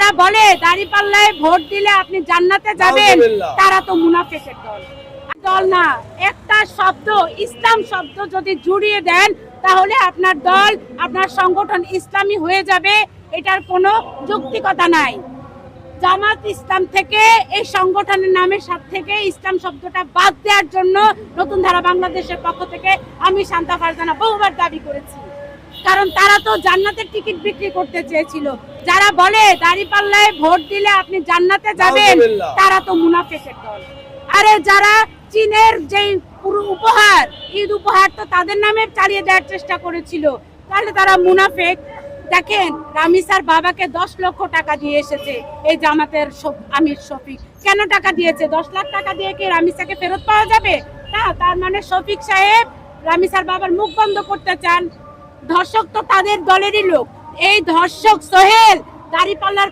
যারা বলে দাঁড়িপাল্লায় ভোট দিলে আপনি জান্নাতে যাবেন, তারা তো মুনাফিকের দল। দল না, একটা শব্দ ইসলাম শব্দ যদি জুড়িয়ে দেন তাহলে আপনার দল, আপনার সংগঠন ইসলামী হয়ে যাবে, এটার কোনো যৌক্তিকতা নাই। জামাত ইসলাম থেকে এই সংগঠনের নামের সাথে থেকে ইসলাম শব্দটা বাদ দেওয়ার জন্য নতুন ধারা বাংলাদেশের পক্ষ থেকে আমি শান্তা ফারজানা বহুবার দাবি করেছি। কারণ তারা তো জান্নাতের টিকিট বিক্রি করতে চেয়েছিল। যারা বলে দাঁড়িপাল্লায় ভোট দিলে আপনি জান্নাতে যাবেন, তারা তো মুনাফিকের দল। আরে যারা চীনের যে পুরো উপহার, ঈদ উপহার তো তাদের নামে চালিয়ে দেওয়ার চেষ্টা করেছিল, তাহলে তারা মুনাফিক। দেখেন, রামিসার বাবাকে 10 লক্ষ টাকা দিয়ে এসেছে এই জামাতের আমির শফিক। কেন টাকা দিয়েছে? 10 লাখ টাকা দিয়ে কি রামিসাকে ফেরত পাওয়া যাবে? না, তার মানে শফিক সাহেব রামিসার বাবার মুখ বন্ধ করতে চান। ধর্ষক তো তাদের দলেরই লোক। এই ধর্ষক সোহেল দাঁড়িপাল্লার